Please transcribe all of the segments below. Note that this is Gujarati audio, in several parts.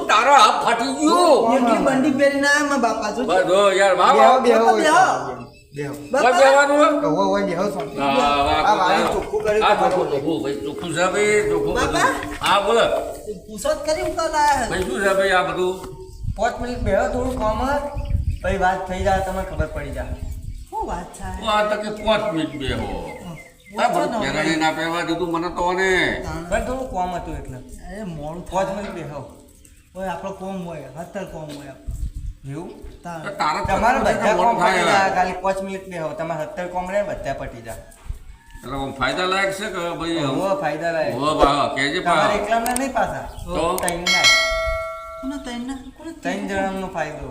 તારો હાથ ફાટી ગયો બંડી પહેરીને બાપા આ બધું 5 મિનિટ બેહો થોડું કામ પછી વાત થઈ જાય તમને ખબર પડી જાય શું વાત થાય 5 મિનિટ બેહો ના પહેરવા દીધું મને તો ને થોડું કોમ હતું એટલે મોડું 5 મિનિટ બેહો આપણો કોમ હોય અત્યારે કોમ હોય એવું તમારે બધા કોમ ખાલી 5 મિનિટ બેહો તમારે 70 કોમ રહે બધા પટી જાય એટલે ફાયદા લાયક છે કે ભાઈ હો ફાયદા લાયક હો બા કેજે તમારે એકલાના નહીં પાછા તો ત્રણ જણાનો ફાયદો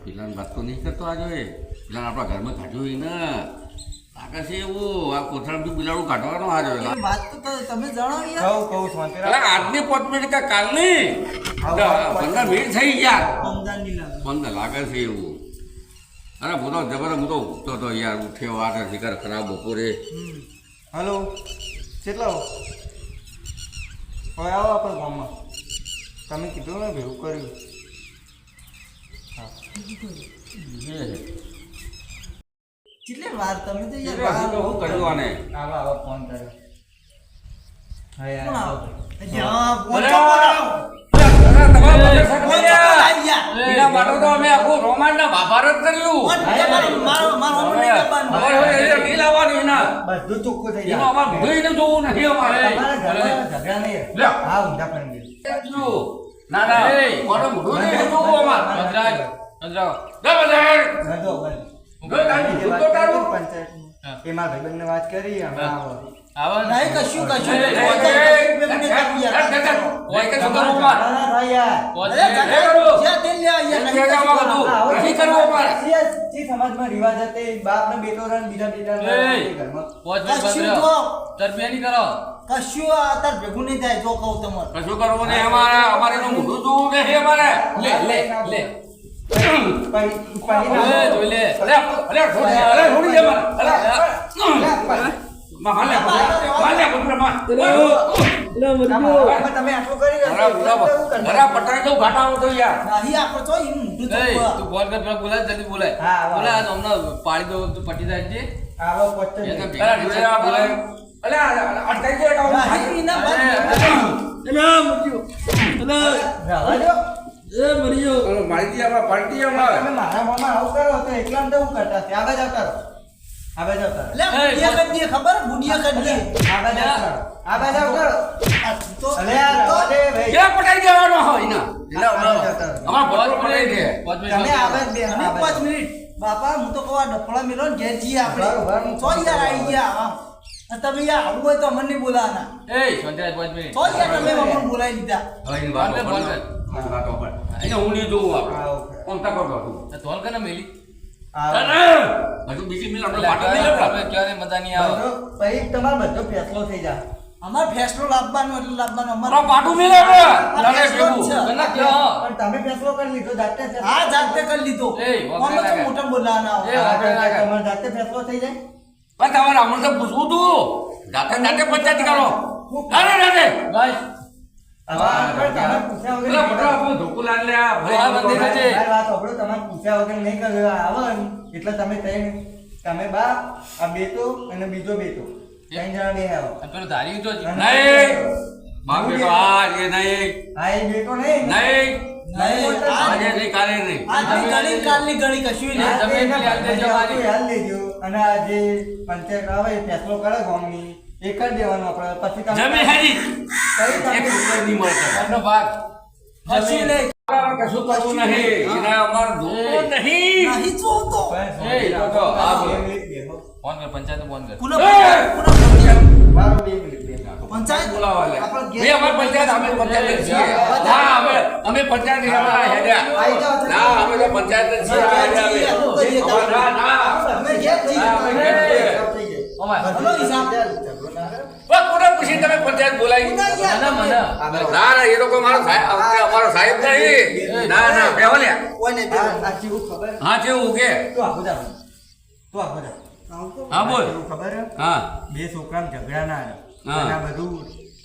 પેલા વાત તો નહીં કરતો આજે પેલા આપણા ઘરમાં કાઢ્યું ને આગળ છે એવું આ કોથળા બી બિલાડું કાઢવાનો આજે વાત તો તમે જણાવો કહું આજની 5 મિનિટ કે કાલની 15 મિનિટ થઈ ગયા 15 લાગે છે એવું અરે હું તો જબરદસ્ત હું તો ઉઠતો હતો યાર ઉઠ્યો આ શિકાર ખરાબ બપોરે હલો કેટલા હવે આવો આપણે ગામમાં તમે કીધું ને ભેગું કર્યું કેટલી વાર તમે તો યાર હું કર્યું આને આવા ફોન કર્યો હા બધું ચોખ્ખું થઈ જાય જોવું નથી વાત કરી સમાજમાં રિવાજ હતો બાપ ને બેટો રન બીજા બેટા કશું અત્યારે ભેગું નહીં થાય જો કહું તમારે કશું કરવું નહીં અમારે મોઢું જોવું નહીં અમારે લે પાડી દો પટી મારા મામા આવું કરો તો એકલા તો હું કરતા આગળ આવતા ખબર બુડિયા કરી આગળ પટાઈ દેવાનો હોય બાપા હું તો કહું ડફળા મેલો ને ઘેર જઈએ આપણે સો યાર આવી ગયા તમે યાર આવું હોય તો અમને બોલાવાના તમે અમને બોલાવી લીધા હું નહીં જોઉં આપણે મેલી બીજી મિલ આપણે ક્યારે મજા નહીં આવે પછી તમારો બધો ફેસલો થઈ જાય અમાર ફેસલો લાવવાનો એટલે લાવવાનો અમારો પાટું મિલે પણ તમે ફેસલો કરી લીધો જાતે જાતે કરી લીધો કોણ તો મોટા બોલાવાના તમારે જાતે ફેસલો થઈ જાય પણ તમારે અમને તો પૂછવું તું જાતે પંચાયત કરો બસ એટલે તમે બાપ આ બેટો અને બીજો બેટો 3 જણા બે આવો પેલો ધારી તો નહીં બાપ બેટો આ એ નહીં આ એ બેટો નહીં આજે નહીં કાલે નહીં કાલની ગણી કશું નહીં તમે હાલ લેજો અને આ જે પંચાયત આવે ફેસલો કરે ગામની એક જ દેવાનો આપણે પછી તમે જમે હેરી એક રૂપિયા નહીં મળતો એનો ભાગ જમી લે કશું કરવું નહીં એના અમાર ધોકો નહીં જોતો એ તો આ ફોન કર પંચાયત ફોન કર કુનો મારો 2 મિનિટ પંચાયત બોલાવા લે મે અમાર પંચાયત અમે પંચાયત છીએ ના અમે પંચાયત ની અમારા હેડ્યા ના અમે તો પંચાયત છીએ ના અમે જે થઈ હલો હિસાબ ઝઘડો ના કરે. કોને પૂછી તમે પંચાયત બોલાવી? ના ના, એ લોકો મારો અમારો સાહેબ નહીં. ના ના, બેહો લ્યા. કોઈને આ કેવું ખબર? હા કેવું કે? તું આખો જા. હા બોલ. કેવું ખબર હે? હા બે છોકરામાં ઝઘડા ના રહે. હા. અને આ બધું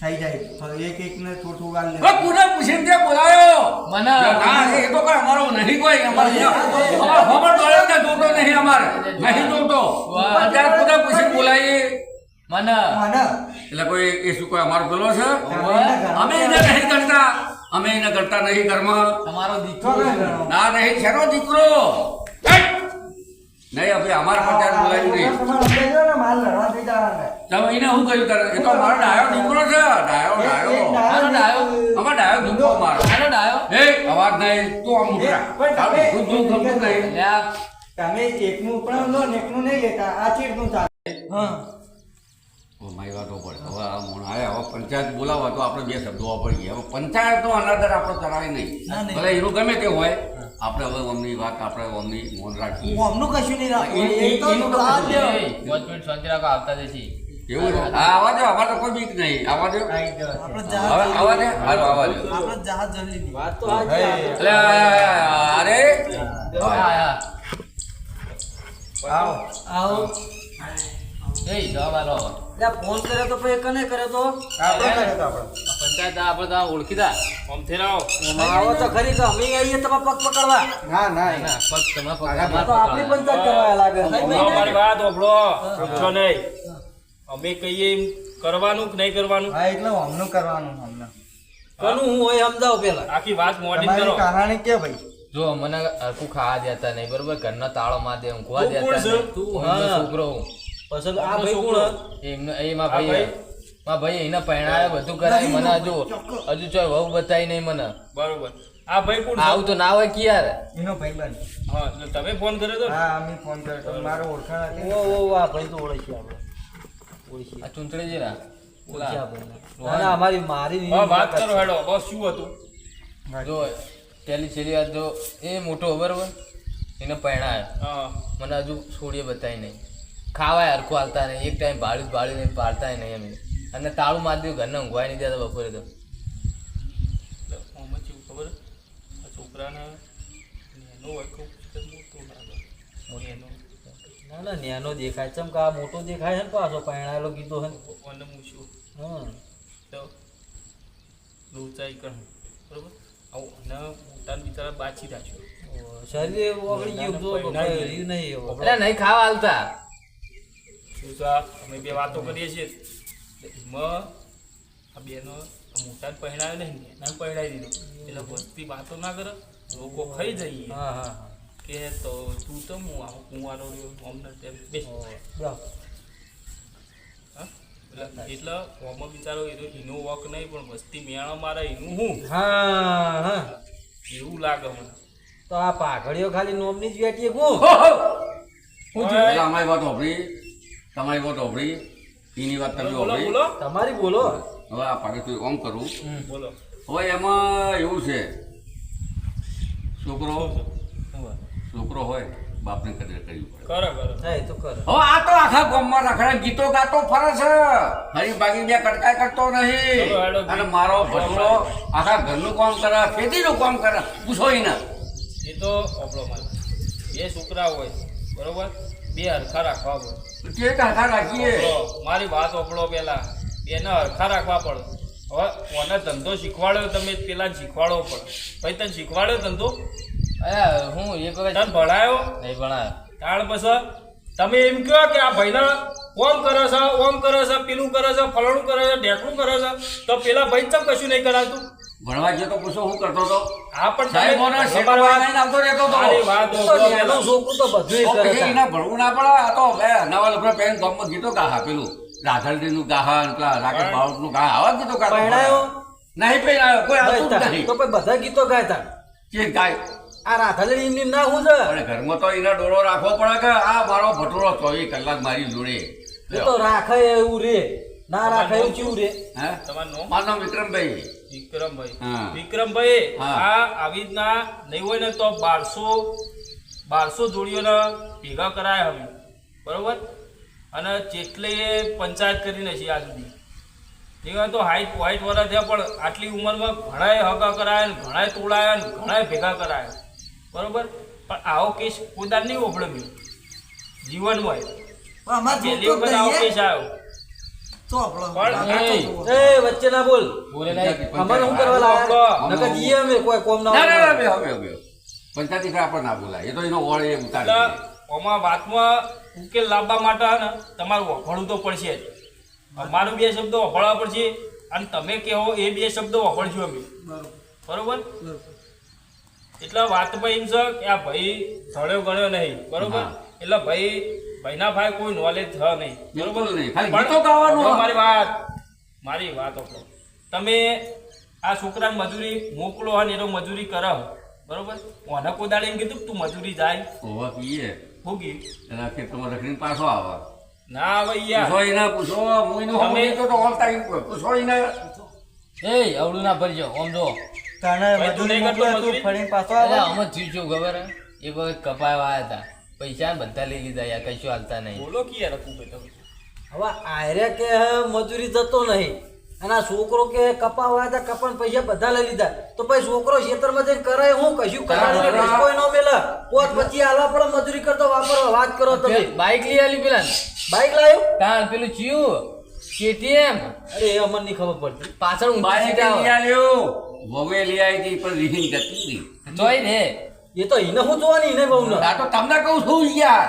થઈ જાય તો એક એકને થોડું વાર લે. કોને પૂછીને તે બોલાયો? ના, એ તો કોઈ અમારો નહીં કોઈ. અમારો ખબર દોડે કે જોતો નહીં અમારે. નહીં જોતો. અત્યારે કોને પૂછીને બોલાવી? મને એટલે કોઈ એ શું કોઈ અમારો પેલો છે? અમે એને નહીં કરતા. અમે એને કરતા નહીં ઘરમાં. તમારો દીકરો ના નહીં, શેનો દીકરો? નહીં, આપણે અમારા પંચાયત બોલાવી નહીં. માલ લડવા થઈ જવાના. તમે એને શું કર્યું તારે? એ તો મારો ડાયો દીકરો છે. ડાયો અમારો ડાયો દીકરો મારો. એ અવાજ નહીં, તું આમ ઉઠરા. પણ તમે- તું ગમતું નહીં. તમે એકનું ઉપરાવ લો ને એકનું નહીં લેતા. આ ચીડનું ચાલે. હા. મારી વાતો પડે. હવે આ મોણ આયા, હવે પંચાયત બોલાવવા તો આપણે બે શબ્દો વાપરીએ. હવે પંચાયતનો અનાદર આપણે ચલાવી નહીં. ભલે એનું ગમે તે હોય, આપણે હવે અમની વાત આપણે અમની મૌન રાખીએ. અમનું કશું નહીં રાખવું. એ- એ- એ તો એનું તો સાથ કશું દેવો. એવું છે? હા, આવવા દો. અમારે તો કોઈ બીક નહીં. આવવા દો. આઈ જાઓ. આપણે હવે જહાજ આવવા દે. હાલો, આવવા દો. આપણે જહાજ જલ્દી ની વાત તો એટલે અરે આવો. આવો ફોન કર્યો તો પછી કને કર્યો તો આપણે કરે તો આપણે. આવો તો ખરી તો અમે આવીએ તમારે પગ પકડવા ના ના આ તો આપણી પંચાયત કરવા લાગે અમારી વાત ઓભળો સમજો નહીં. અમે કહીએ એમ કરવાનું કે નહીં કરવાનું હા એટલે હમનું કરવાનું હમણાં. કનું હું હોય સમજાવો પેલા આખી વાત મોડી તમારી કરો. કહાણી કે ભાઈ? જો મને હરખું ખાવા દેતા નહીં બરોબર, ઘરનો તાળો માર દે, ઊંઘવા તું કોણ દેતા છે? નહીં. તું, એમનો હા. છોકરો હું. પછી આ ભાઈ કોણ એમનો એ માં આ ભાઈ ભાઈ એને પરણાયો, બધું કરાય. મને હજુ ચોય વહુ બતાવી નહીં મને. બરોબર. આ ભાઈ કોણ છે? આવું તો ના હોય કે યાર. એનો ભાઈબંધ. હા, એટલે તમે ફોન કર્યો તો ને? હા અમે ફોન કર્યો તો મારો ઓળખાણ હતી. ઓ ઓ આ ભાઈ તો ઓળખી આપણે ઓળખી આ ચૂંટણી છે ને ઓળખી આપણે ના ના અમારી મારી હા, વાત કરો હેડો. બસ શું હતું? જો પેલી છેલ્લી વાત જો એ મોટો બરોબર, એને પરણાયો, હા, મને હજુ છોડીએ બતાવી નહીં. ખાવાય હરખું હાલતા નહીં, એક ટાઈમ ભાડ્યું નહીં, પાડતા નહીં અમે. અને તાળું મારી દઉં, ઘરને ઊંઘવાય નહીં દેતા બપોરે તો. એટલે આમાં કેવું ખબર? આ છોકરાને નેનો વખો મોટો લાગે. નેનો. ના ના ન્યાનો દેખાય ચમ કે આ મોટો દેખાય છે ને પાછો પરણાયેલો કીધો છે ને. અને હું શું? હા તો લોચાઈ કર. બરોબર? આવું અને મોટાને બિચારા બાછી રાખ્યો. શરીર ઓગળી ગયું તો પરણાઈ રહ્યું નહીં એવું. એટલે નહીં ખાવા હાલતા. શું છે? અમે બે વાતો કરીએ છીએ. એમાં આ બેનો મોટાને પહેણાયો નહીં ને નામ પહેણાવી દીધો. એટલે વસ્તી વાતો ના કરે, લોકો ખાઈ જઈએ હા હા હા કે તો તું તો હું આવું કુંવારો રહ્યો અમને તેમ બેસ. જાઓ. હા? એટલે ઓમાં બિચારો એનો વોક નહીં પણ વસ્તી મેળા મારે એનું હું હા હા એવું લાગે મને. તો આ પાઘડીઓ ખાલી નોમની જ વેટીએ હું એટલે અમારી વાત હોભળી, તમારી વાત હોભળી, એની વાત તમે બોલો હોભળી. બોલો તમારી બોલો હવે આ પાડે ઓમ કરું. બોલો. હવે એમાં એવું છે, છોકરો હોય બાપને કદર કરવી પડે. કરો કરો. હા એ તો કરે હવે આ તો આખા ગામમાં રખડા ગીતો ગાતો ફરે છે, હરી બાકી બે કટકાઈ કરતો નહીં. ચલો, હેડો. અને મારો ભટુરો આખા ઘરનું કામ કરે, ખેતીનું કામ કરે, પૂછો એને. એ તો આપણો માલ. બે છોકરા હોય બરોબર, બે હરખા રાખવા પડે. જે કાકા રાખીએ. તો મારી વાત ઓપડો પેલા બેને હરખા રાખવા પડે. હવે કોને ધંધો શીખવાડ્યો તમે પેલા શીખવાડવો પડે. ભાઈ તને શીખવાડ્યો ધંધો, અરે હું એક વખત તને ભણાયો, નહીં ભણાયો. ત્યાર પછી તમે એમ કહો કે આ ભાઈને ઓમ કરે છે, ઓમ કરે છે, પેલું કરે છે, ફલાણું કરે છે, ઢેકણું કરે છે, તો પેલા ભાઈ ચમ કશું નહીં કરાતું. ભણવા જતો પૂછો શું કરતો હતો? આ પણ સાહેબોને તમે શેઠોમાં લઈને આવતો રહેતો હતો. મારી વાત તો ઓપડો નાનું પેલા. છોકરું તો બધું તો કરે પછી એને ભણવું ના પડે. આ તો બે નવા લફડા પહેરીને ગામમાં ગીતો ગાહા, પેલું રાધલડીનું ગાહા અને પેલા રાકેશ બાવળનું ગાહા, આવા જ ગીતો ગાતો. પરણાયો? નહીં પહેરાયો, કોઈ આવતું જ નહીં. તો પછી બધા ગીતો ગાયતા કે ગાય. આ રાધાલી એમની ના હું છે અને ઘરમાં તો એને ડોળો રાખવો પડે કે આ મારો ભટુરો 24 કલાક મારી જોડે. એ તો રાખે એવું રે ના રાખે એવું કેવું રે હે? તમારું નામ? મારું નામ વિક્રમભાઈ. વિક્રમભાઈ. હા. વિક્રમભાઈ, હા. આ આવી રીતના નહીં હોય ને તો 1200 જોડીઓને ભેગા કરાય હવે બરોબર. અને જેટલી પંચાયત કરીને છે આ સુધી એવા તો હાઈટ વ્હાઈટ વરા થયા પણ આટલી ઉંમરમાં ઘણાએ હગા કરાયા ને ઘણાએ તોડાયા ને ઘણાએ ભેગા કરાયા બરોબર પણ આવો કેસ કોદાર નહીં ઓભળ્યો જીવનમાં પહેલી વખત આવો કેસ આવ્યો એ વચ્ચે ના બોલ બોલે નહીં અમારે શું કરવા લાવ્યા નકર જીએ અમે કોઈ કોમ ના ના હોય. ના બે હવે હવે પંચાયતી આપણે ના બોલાય એ તો એનો ઓળ એ ઉતારી એટલે આમાં વાતમાં ઉકેલ લાવવા માટે હે ને તમારું વફળવું તો પડશે જ અમારું બે શબ્દો વફળવા પડશે અને તમે કહો એ બે શબ્દો વફળજો અમે બરોબર એટલે વાતમાં એમ છે કે આ ભાઈ ધડ્યો ગણ્યો નહીં બરોબર હા. એટલે ભાઈના ભાઈ કોઈ નોલેજ છે નહીં બિલકુલ નહીં. ખાલી પણ ગીતો ગાવાનું. જો મારી વાત ઓપડો તમે આ છોકરાને મજૂરી મોકલો અને એનો મજૂરી કરો બરોબર મને કોદાળી એમ કીધું કે તું મજૂરી જાય ઓવા પીએ હું ગયું એના ખેતરમાં રખડીને પાછો આવે ના હવે યાર પૂછો એને પૂછો હું એનું તમે- હમણાં તો ઓલ ટાઈમ પૂછો એને એ અવળું ના ભરજો આમ જો તને ભાઈ તું મજૂરી નહીં કરતો મોકલે, તું મજૂરી? ફરીને પાછો અરે આવે. આમ જ થયું શું ખબર હે? એક વખત કપાવા આવ્યા હતા પૈસા બધા લઈ લીધા યાર કશું હાલતા નહીં બોલો કે યાર રકુભાઈ તમે હવે આયરે કે મજૂરી જતો નહીં અને આ છોકરો કે કપાવા હતા કપાન પૈસા બધા લઈ લીધા તો પછી છોકરો ખેતરમાં જઈને કરાય હું કશું કરાવીને કોઈ ન મેલે પોત પછી આલવા પડે મજૂરી કરતો વાપરવા વાત કરો તમે બાઈક લઈ આલી પેલા બાઈક લાવ્યો તાણ પેલું ચિયું KTM અરે એ અમને નહીં ખબર પડતી પાછળ ઊંચી બાઈક સીટ આવે. લઈ આલ્યો વવે લઈ આવી હતી પણ રીહિંગ જતી હતી જોઈ ને એ તો એને હું જોવાની એને બહુ આ તો તમને કહું છું યાર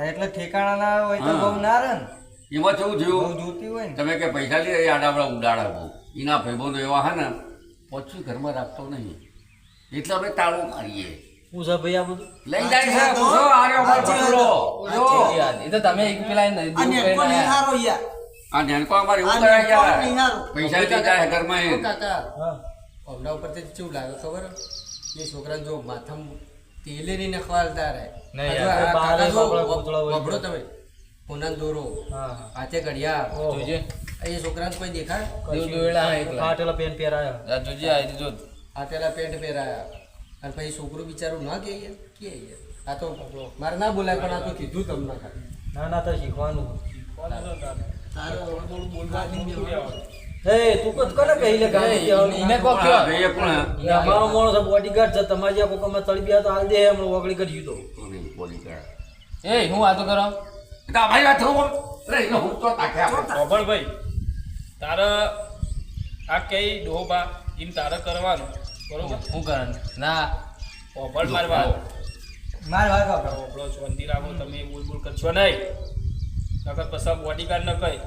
એટલે ઠેકાણા ના હોય તો હા. બહુ ના રહે ને એમાં કેવું બહુ થયું જોતી હોય ને તમે કે પૈસા લઈ આડાવડા ઉડાડા બહુ એના ભાઈબંધો એવા હે ને પછી ઘરમાં રાખતો નહીં એટલે અમે તાળું મારીએ હું છે ભાઈ આ બધું લઈ જાય છે પૂછો આર્યો મારો ભગલો. જો યાર એ તો તમે એક પેલા દૂર કરીને આયા. આ નેનકો અમારે એવું કરાય યાર પૈસા લઈ જાય ઘરમાં એ કાકા હા હમણાં ઉપરથી કેવું લાગે ખબર એ છોકરાને જો માથામાં તેલે નહીં નખવાલતા રહે નહીં હજુ યાર, આ બહાર કાકા જો બાપડા પૂતળા હોય વબડો તમે કોનાન દોરો હા હા હાથે ઘડિયાળ ઓહો. જોજે એ છોકરાને કોઈ દેખાય દેવ દોયડા હા એકલા. ફાટેલા પેન પહેરાયા આ જોજે આ રીતે જો ફાટેલા પેન્ટ પહેરાયા અને પછી છોકરું બિચારું ના કે યાર કે યાર આ તો મારે ના બોલાય પણ આ તો કીધું તમને ખાલી ના ના તો શીખવાનું તારે હવે થોડું બોલવાનું બેવાનું. હે તું કદ કોને કહી લે ગાડી એ એને કોક હા, કયો ભાઈએ પણ એ અમારો માણસ બોડીગાર્ડ છે તમારી જ્યાં કોકમાં ચડી ગયા તો હાલ દે હમણાં ઓગળી કરી દીધો નહીં, બોલી ગયા. એ હું વાતો કરો એટલે અમારી વાત થયું અરે એનો હું તો તાક્યા ખબર ભાઈ તારે આ કઈ ડોહબા એમ તારે કરવાનું બરોબર હું કરવાનું ના ઓભળ મારવાનો માર વાત આપડો ઓભળો શાંતિ રાખો તમે બોલ બોલ કરશો નહીં નકર પછી બોડીગાર્ડ ન કહી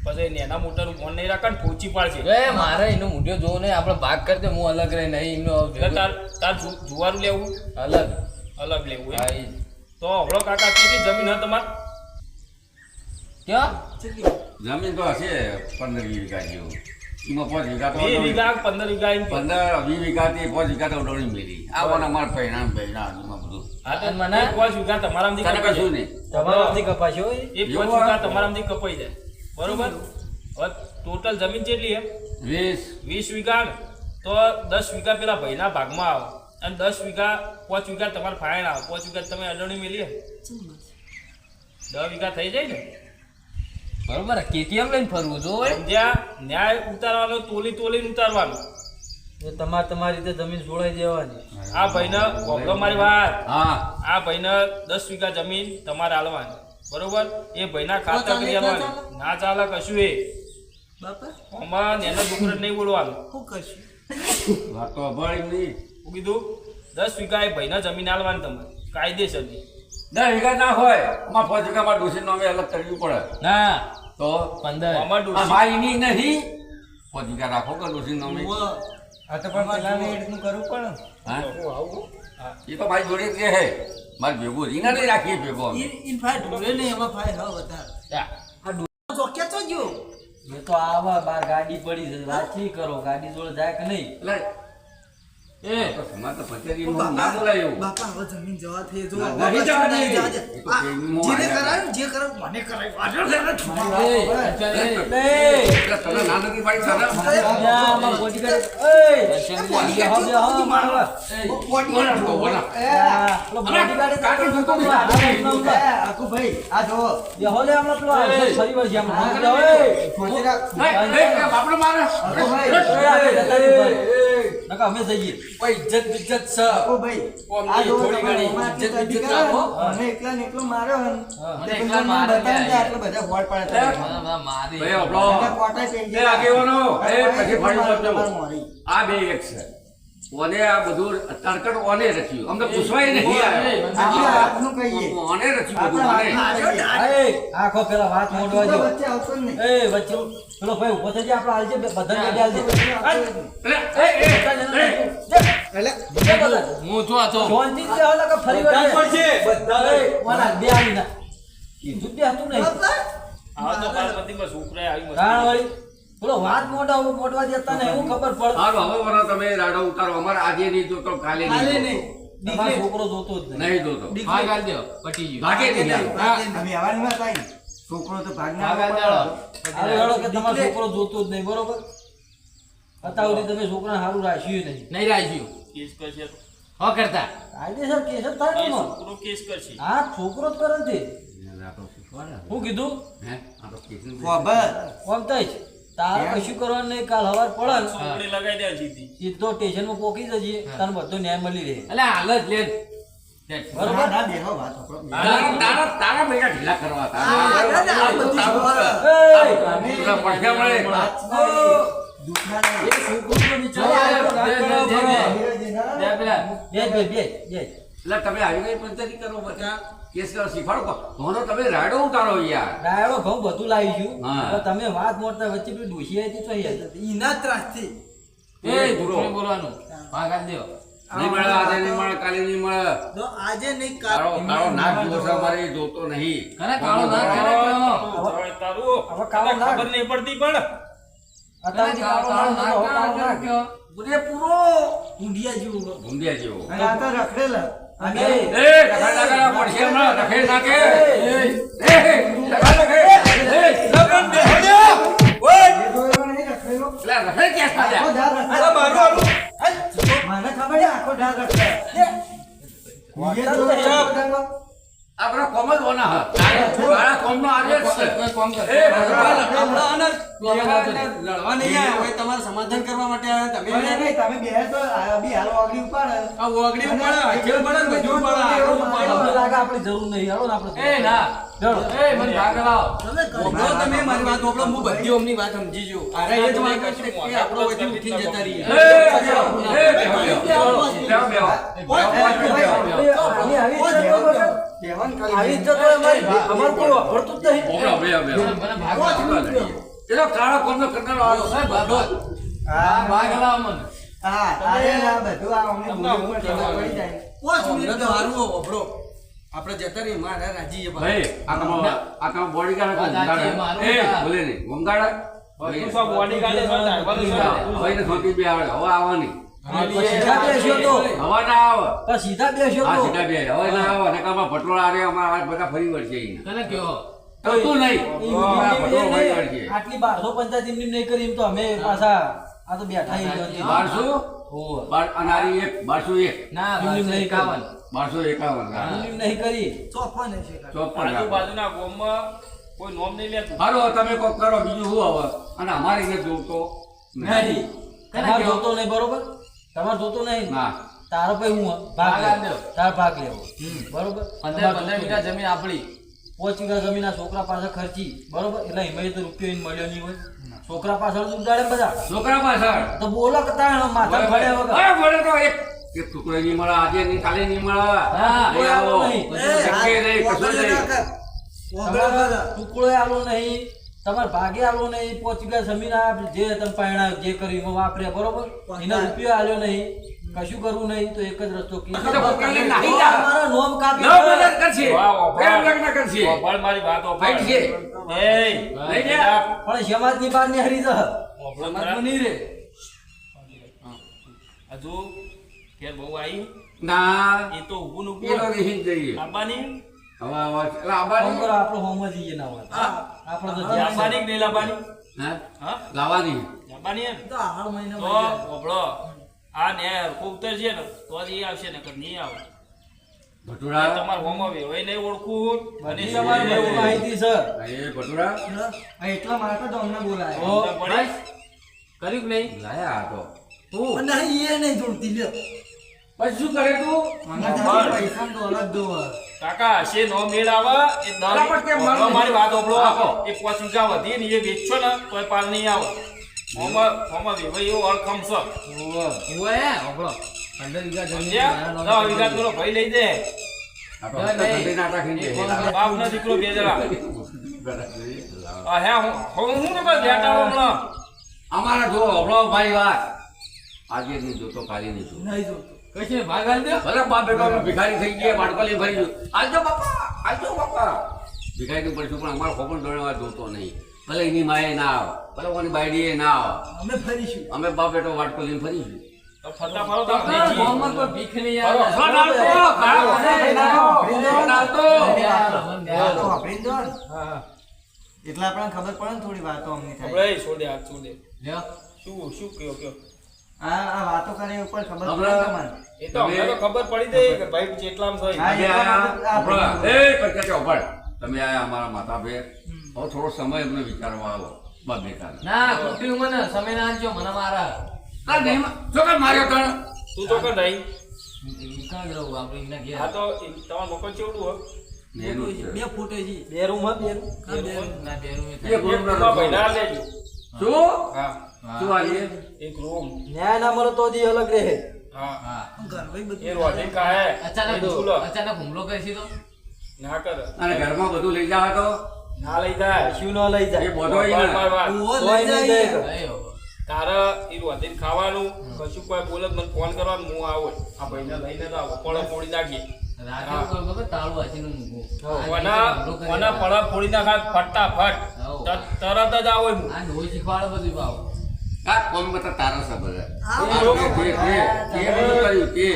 પછી નેના મોટાનું ફોન નહીં રાખે ને પહોંચી પાડશે એ મારે એનો મુઢ્યો જોવો નહીં આપણે ભાગ કરતે હું અલગ રહી નહીં એમનો એટલે તાર જુવારું લેવું અલગ અલગ લેવું હા એમ. ઈ. તો હવળો કાકા કેટલી જમીન હે તમારે ક્યાં જમીન તો હશે 15-20 વીઘા જેવું એમાં 5 વીઘા તો 2 વીઘા 15 વીઘા એમ કે. 15-20 વીઘાથી 5 વીઘા તો ઉડવણી મેલી આવવાના અમારા પહેણા એમાં બધું હા તો અને મને? એક 5 વીઘા તમારામાંથી તને કપાઈ કશું જાય. નહીં તમારાથી કપાશો હોય એક 5 વીઘા તમારામાંથી કપાઈ જાય બરોબર હવે ટોટલ જમીન કેટલી હે 20 20 વીઘા ને તો 10 વીઘા પેલા ભાઈના ભાગમાં આવે અને 10 વીઘા 5 વીઘા તમારે ફાયણ આવે 5 વીઘા તમે અડવણી મેલી 10 વીઘા થઈ જાય ને બરોબર KTM લઈને ફરવું જો સમજ્યા ન્યાય ઉતારવાનો તોલીને ઉતારવાનો એ તમારી રીતે જમીન છોડાઈ દેવાની આ ભાઈને ભોગો મારી વાત હા આ ભાઈને 10 વીઘા જમીન તમારે આલવાની બરોબર એ ભાઈના ખાતર કરી આલવાની ના ચાલે કશું એ બાપા આમાં નેનો છોકરો નહીં બોલવાનું શું કરશું વાત તો અભાળી નહીં હું કીધું 10 વીઘા એ ભાઈના જમીન આલવાની તમારે કાયદેસરની 10 વીઘા ના હોય આમાં 5 વીઘામાં ડોસી નામે અલગ કરવી પડે ના તો 15 આમાં આ ડોશી ભાઈની નહીં 5 વીઘા રાખો કે ડોસી નામે આ તો પણ પેલાને એ રીતનું કરવું પડે ને. હા એ તો મારી જોડે જ રહે મારે ભેગું રીના નહીં રાખીએ ભેગો અમે. એ તો આવા બાર ગાડી પડી છે વાત નહીં કરો ગાડી જોડે જાય કે નહીં એટલે એ તો સમાજ તો પચેરીમાં ના બોલાય એવું. બાપા હવે જમીન જવા થઈ જો ના, નહીં જવા દે. નહીં જવા દે. એ તો પ્રેમીમાં જેને આવ્યા. કરાયું જે કરાયું મને કરાયું વાજો લે ને છોકરા. એટલે તને ના નથી પાડી તને? આમાં બોડીગાર્ડ મારવા બોલા તો બોલા. આકુ ભાઈ આ જો લે હમણાં પેલો આવશે ફરી વાર જ્યાં છોકરા બાપડો મારે. આકુ ભાઈ નકા અમે જઈએ કોઈ ઇજ્જત બિજ્જત છે આકુ ભાઈ કોમની આ જો થોડી ઘણી ઇજ્જત બિજ્જત રાખો. મને એકલા ને એકલો માર્યો હન મને એકલા મારે બતાવીને આટલા બધા હોડ પડે મારી ભાઈ આપણો કોટા ચેન્જ એ આગેવાનો એ પછી ફાડી નાખજો. આ બે એક છે ઓને આ બધું તરકડ ઓને રચ્યું અમને પૂછવાય નહીં આપણે હાથનું કહીએ ઓને રચ્યું બધું ઓને. આખો પેલા વાત મોડવા જો વચ્ચે આવતો જ નહીં એ વચ્ચે પેલો ભાઈ ઉભો થઈ જાય આપણે હાલજે બધાને હાલજે હું તો હતો શાંતિ થી આવો નકર ફરી વાર બધા વાલા બે આવી ના કીધું તે હતું નહીં આ તો બાળપતિમાં છોકરાએ આવી મસ્તી. કારણ વળી પેલો વાત મોટવા દેતા ને એવું ખબર પડે સારું હવે વરો તમે રાડો ઉતારો અમારે આજે નહીં જોતો કાલે નહીં તમારો છોકરો જોતો જ નહીં નહીં જોતો ભાગ આલ દો પટી ગયું ભાગે નહીં અમે આવવાની વાત આવી છોકરો તો ભાગના ભાગ આલ દેડો. હવે હેડો કે તમારો છોકરો જોતો જ નહીં બરોબર અત્યાર સુધી તમે છોકરાને સારું રાખ્યું નહીં નહીં રાખ્યું કેસ કરશે તો હો કરતા કાયદેસર કેસ જ થાય ને એ એમાં. છોકરો કેસ કરશે. હા છોકરો જ કરે છે આપણે શીખવાડે હું કીધું હે આ તો કેટલું ખબર કોમ થાય છે તારે કશું કરવાનું નહીં કાલ હવાર પડે ને છોકરી લગાઈ દે સીધી. સીધો સ્ટેશનમાં પોકી જજે તને બધો ન્યાય મળી રહે એટલે હાલ જ લે બરોબર ના બેહો વાત આપણો તારા બેટા ઢીલા કરવા આ બધી ખબર. પડ્યા મળે દુખના નહીં. એ છોકરો બિચારો બે પેલા બે એટલે તમે આવી ગઈ પંચાયતી કરો બધા કેસ કરો શીખવાડો ધોનો તમે રાડો ઉતારો યાર ડાયરો ઘઉં બધું લાવીશું હા. હવે તમે વાત મોડતા વચ્ચે પેલી ડોશી હતી તો ઈના ત્રાસથી એ જૂઠું બોલવાનું ભાગ આલ દો નહીં મળે આજે નહીં મળે કાલે નહીં મળે તો આજે નહીં કાળો કાળો નાક જોવો છે અમારે એ જોતો નહીં કરે કાળો ના કરે કાળો. હવે તારું હવે કાળો ના. ખબર નહીં પડતી પણ અત્યારથી કાળો ના કરો, કાળો ના કરો. પૂરેપૂરો ઊંડિયા જેવું ભૂંડિયા જેવો અને આ તો રખડેલા અમે એ રખડ નાખે પડશે હમણાં રખડ નાખે એ રખડ નાખે લગન બેહડ્યો ઓય એ જોયો નહીં રખડેલો એટલે રખડ ક્યાં આખો થાલ્યા ધાર રખડેલો. મને ખબર છે આખો ધાર રખડે એ જોયો આખો ધાર. આપણા કોમ જ હોના હા તારા કોમનો આદેશ છે કોમ કર એ ભગવાન લડવા નહીં આવ્યા હોય તમારે સમાધાન કરવા માટે આવ્યા તમે નહીં, નહીં, તમે બે તો આ બી હાલ વાગડી ઉપાડે આ ઓગળી પડે હકેલ પડે ને બધું પડે અમને લાગે આપણી જરૂર નહીં હેડો ને આપણે એ ના હેડો. એ મને ભાગ લાવો ઓગળો તમે મારી વાત ઓગળો હું બધી ઓમની વાત સમજી જો અરે એ જ વાત કરશે કે આપણો વચ્ચે ઉઠીને જતા રહીએ બેહવાન કરી આવી ઇજ્જત હોય અમારી અમારે કોઈ વાપરતું જ નહીં મને ભાગ કાળો કોમનો કરનારો આવ્યો એ બાબો હા, ભાગ લાવો મને હા, અરે આ બધું આ અમને બોલવું ઉપર ખબર પડી જાય. અમને તો હારું હો, ઓગળો આપણે જતા રહીએ મારા રાજી છે ભાઈ આ કામ બોડીગાર્ડ એ બોલે નહીં ગમગાડા બધું સબ બોડીગાર્ડે છે, ડ્રાઈવરો છે. ભાઈ ને સોટી બી આવે હવે આવવાની સીધા બેસ્યો તો હવે ના આવે પણ સીધા બેસ્યો આ તો સીધા બે હવે ના આવે નકામાં પટોળા આરે અમારા આ બધા ફરી વળશે અહીંયા તને કયો થતું નહીં આ પટોળો ફરી વળશે આટલી 1200 પંચાયત એમની નહીં કરી એમ તો અમે પાછા આ તો બેઠા ઈ જ હતી. 1200 અનારી એક 1201 ના એમની નહીં 51 1251 એમની નહીં કરી ચોપન હશે કાકા. 54 આજુબાજુના ગામમાં કોઈ નોમ નહીં લેતું. હાલો તમે કોક કરો બીજું શું હવે અને અમારી ને જોતો નહીં તમારે જોતો નહીં બરોબર તમારે જોતો નહીં ના તારો પછી હું ભાગ ભાગ લેવો. લેવો. તારો ભાગ લેવો બરોબર 15 વીઘા જમીન આપણી 5 વીઘા જમીન આ છોકરા પાસે ખર્ચી બરોબર એટલે એમાં તો રૂપિયો એને મળ્યો નહીં હોય છોકરા પાછળ જ ઉડાડે બધા છોકરા પાછળ તો બોલો કે તાણ માથા ફળ્યા વગર અરે બોલે તો એક ટુકડો નહીં મળે આજે નહીં કાલે નહીં મળે હા, લઈ આવો નહીં. શક્ય નહીં કશું નહીં તમારે ટુકડો આલો નહીં તમારે ભાગે આલો નહીં 5 વીઘા જમીન આ જે તમે પાયણા જે કર્યું એમાં વાપર્યા બરોબર એનો રૂપિયો આલ્યો નહીં કશું કરવું નહીં તો એક જ રસ્તો કે તો પોતાને નાહી જા. તમારા નોમ કાપી નવ મદદ કરશે વાહ, વાહ. પ્રેમ લગ્ન કરશે વાપર મારી વાત વાપર. ભાઈ છે. એય, લઈ જા. પણ સમાજની બહાર ની હરી જહ વાપરો ખરા. સમાજમાં નહીં રે હજુ ઘેર બહુ આવી ના એ તો ઊભું ને એ તો ઊભું રહી જ જઈએ લાંબાની હવે એટલે આબાની ફોન કરો, આપણો હોમ જ ઈએ ના હોય આપણે તો લાંબાની કે નહીં લાંબાની હે હા લાવવાની લાંબાની એમ તો આ મહિના તો ઓબળો આ ને ઉતર છે ને તો જ એ આવશે ને કે નહીં આવે ભટુરા તમારે હોમ આવે હોય નહીં ઓળખું અને બધી તમારી બહુ માહિતી છે. એ ભટુરા એટલા માટે તો અમને બોલાય ઓ, પડે કર્યું કે નહીં લાયા આ તો પણ નહીં, એ નહીં જોડતી લ્યો. પછી શું કરે તું મને તારા પૈસાનો દોલત જોવે. કાકા હશે નો મેળ આવે એ બરાબર દારૂ કેમ મારું મારી વાત ઓબળો આપો. એ 5 વીઘા વધી ને એ વેચશો ને તોય પાર નહીં આવે હોમાં વેવાઈ એવો અળખમ છે ઓય ઓબળો 15 વીઘા જમીન સમજ્યા? મારા 10 વીઘા પેલો ભાઈ લઈ દે આ તો ઠંડી નાટા ખીંચે બાપ ના દીકરો બે જણા આ હે હું ને બસ બેટાડો હમણાં અમારા જો હમણો ભાઈ વાત આજે નહીં જોતો કાલે નહીં જોતો નહીં જોડતું. કશે ભાગ આલ દે ભલે બાપ બેટો અમે ભિખારી થઈ ગયા બાળકો લઈને ફરી ગયું આવજો બાપા ભિખારી પડશું પણ અમારો ખોપણ દોડવા જોતો નહીં ભલે એની માએ ના આવે ભલે ઓની બાયડીએ ના આવે અમે ફરીશું. અમે બાપ બેટો વાટકો લઈને ફરીશું તો ફરતા ફરો તો ગામમાં કોઈ ભીખ નહીં ફરો. આવે આ તો વાપરી દો ને. એટલે આપણને ખબર પડે ને થોડી વાતો અમને થાય. આપણે છોડે હાથ છોડે લ્યો શું કયો આ વાતો કરે એ ઉપર ખબર પડે હમણાં- તમને. એ તો અમને તો ખબર પડી જાય કે ભાઈ જેટલામ થઈ હા, તમે આયા આપણા- એ પંચાયત ઉભા. તમે આયા અમારા માતા ભેર હવે થોડો સમય અમને વિચારવા આવો બાપ બેટા ના ખોટી મને સમય ના આલજો મને મારા શું કામ માર્યો તને તું તો કર નહીં કાં જ રહું આપણે એમના ઘેર આ તો તમારું મકાન કેવડું હોય ને એનું છે. બે ફૂટે છે. બે રૂમ હા, બે રૂમ. ના બેરું એ થાય ગુરુ ના રૂમમાં ભાઈ ના રખો. લેજો શું હા શું આલીએ એક રૂમ ન્યાય ના મળે તો દી અલગ રહે. હા હા એ રોટી કાહે અચાનક હુમલો કરશી તો ના કર અને ઘરમાં બધું લઈ જાવ તો ના લઈ જાય કશું ન લઈ એ જાય. બધો તોય નહીં જાય. અયો તારા એ રોટી ખાવાનું કશું કોઈ બોલે તો મને ફોન કરવાનો હું આવું આ ભાઈને લઈને તો આવો પડો ફોડી નાખી રાતે કોઈ ખબર તાળું વાંચીને મૂકું ઓના પડા ફોડી નાખા ફટાફટ તરત જ આવો હું આ ડોઈ શીખવાડે બધું ભાવ આ કોમ બતા તારા સબર તે બધું કર્યું તે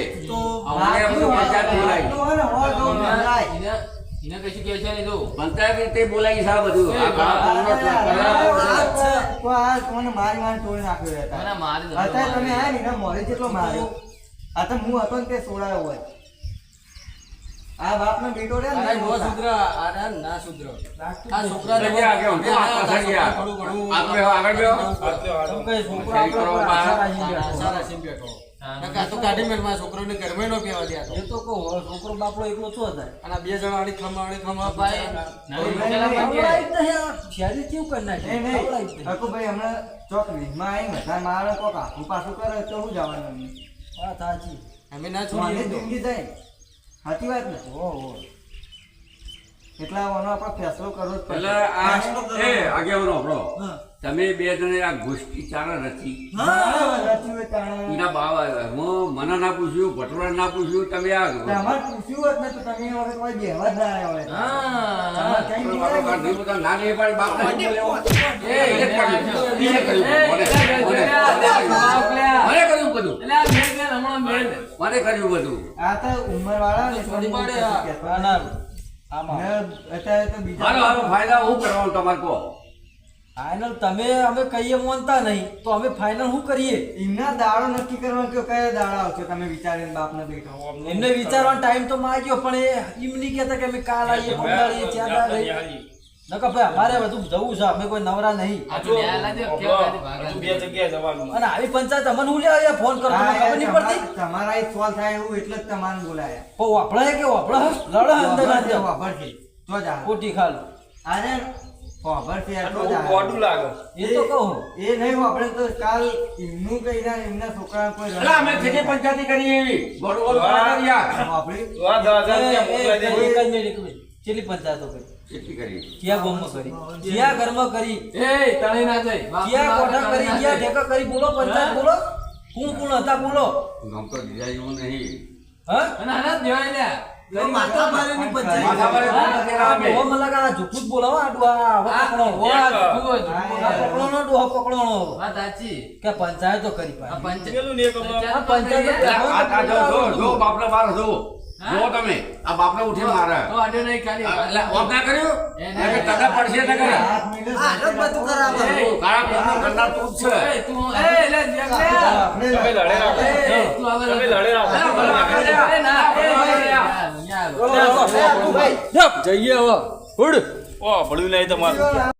અમને બધું પંચાયત બોલાવી તો હે ને, હોર તો બોલાય. એને કશું કહે છે નહીં તો પંચાયત રીતે બોલાવી છે આ બધું આ ઘણા કોમનો છે. તો આ કોને મારી મારી તોડી નાખ્યો હતા. મને મારી દો અત્યારે તમે આયા ને એના મોઢે જેટલો માર્યો. આ તો હું હતો ને તે સોડાયો હોય. આ બાપનો બેટો રે ને અરે નો મોટા. સુધર અરે ના સુધર આ છોકરાને જગ્યા આગળ ઊંધો હાથ પાછળ ગયા. થોડું ઘણું આપણે આગળ ગયો તો કઈ છોકરો શેરી કરો આપણો બહાર. આશા રાખીને બેઠો. આશા રાખીને બેઠો નકર આ તો કાઢી મેળ મારા છોકરાને ઘરમાં નો બેવા દે આ તો. એ તો કહું છોકરો બાપડો એકલો છો થાય. અને આ બે જણા આડી ખમા ભાઈ બિચારા. ખવડાવી જ નહીં આ. શેરી કેવું કરી નાખ્યું? નહીં, નહીં. ખવડાવી જ નહીં. હકુભાઈ હમણાં ચોક વીજમાં આવીને બધા મારે કોક આખું પાછું કરે તો હું જવાનું એમને? વાત સાચી. અમે ના મને છોડીએ તો. જિંદગી જાય. સાચી વાત ને? એટલે આનો આપણે ફેસલો કરવો જ પડશે. એટલે આ એ આગેવાનો આપણો હા. તમે બે જણે આ ગોષ્ઠી ચાલે રચી બરાબર, સાચી વાત તાણે. એના બાવા હું મને ના પૂછ્યું ભટુરા ના પૂછ્યું તમે આ તમારે પૂછ્યું હોત ને તો તમે હવે કોઈ બેહવા જ ના આવ્યા હોત. હા તમારે ક્યાંય બાપા નીકળ્યા ઘરથી બધા ના લઈ પાડી બાપને શું બોલ્યો? એ એને કર્યું. એને કર્યું. મને કર્યું બધું. એટલે આ મેલ મેલ હમણાં મેલ મને કર્યું બધું. આ તો ઉંમરવાળા ને છોડી પાડે કશું આ. કહેતા ના, નથી. આમાં. ને અત્યારે તો બીજા હાલો હાલો ફાયદા હું કરવાનું તમારે કહો ફાઇનલ તમે અમે કહીએ માનતા નહીં તો અમે ફાઇનલ શું કરીએ? એમના દાડો નક્કી કરવાનો કે કયા દાડા આવશે તમે વિચારીને બાપને બેઠો એમને વિચારવાનો ટાઈમ તો માંગ્યો પણ એ એમ નહીં કહેતા કે અમે કાલ આવીએ પંદર ચાર દાડે નકર ભાઈ અમારે બધું જવું છે અમે કોઈ નવરા નહીં. હજુ ન્યાય લાગે કેવા કાઢી હજુ બે જગ્યાએ જવાનું અને આવી પંચાયત અમને હું લે ફોન કરો તમને ખબર નહીં પડતી? તમારા એ સોલ્વ થાય એવું એટલે જ તમારે બોલાયા પણ વાપરે કે વાપરે લડે અંદર ના દે. વાપર છે તો જ આવે. ખોટી ખાલ આજે વાપર છે તો જ આવે. મોડું લાગે એ તો કહું એ નહીં વાપરે તો કાલ એમનું કઈ ના એમના છોકરા કોઈ એટલે અમે છેલ્લી પંચાયતી કરી એવી બોલ બોલ કરી યાર વાપરી આ 10,000 રૂપિયા મોકલાઈ દેજો. એક જ મિનિટ, એક મિનિટ. કેટલી પંચાયતો કરી? કેટલી કરી ક્યાં ગામમાં કરી? ક્યાં ઘરમાં કરી? એ તણી ના જાય ક્યાં કોઠા કરી? ક્યાં ઠેકા કરી? બોલો પંચાયત બોલો. કોણ કોણ હતા બોલો? નામ તો દીધા જેવું નહીં હા? અને આના જ દેવાય લ્યા માથા મારીની પંચાયત. માથા મારી પંચાયત આ અમે. ડોહો મને લાગે આ જુઠ્ઠું જ બોલાવો, આ ડોહા, હવે પકડો. આ પકડોનો ડોહો પકડોનો. વાત સાચી. કે પંચાયતો કરી આ પાછી. પંચ- પેલું ને એક હમણાં આ પંચાયતો જો બાપને બાર જો તમે આ બાપને ઉઠી મારે તો આડે નહીં ખાલી એટલે ઓફ ના કર્યું એટલે તને પડશે ને કરી હાથ મિલે આ રગ બધું કરાવે. કાળા કોમનો કરનાર તું જ છે એ તું લે તમે લડે રાખો તું હવે તમે લડે રાખો એ ના જઈએ હવે. ઓ પડ્યું નહીં તમારું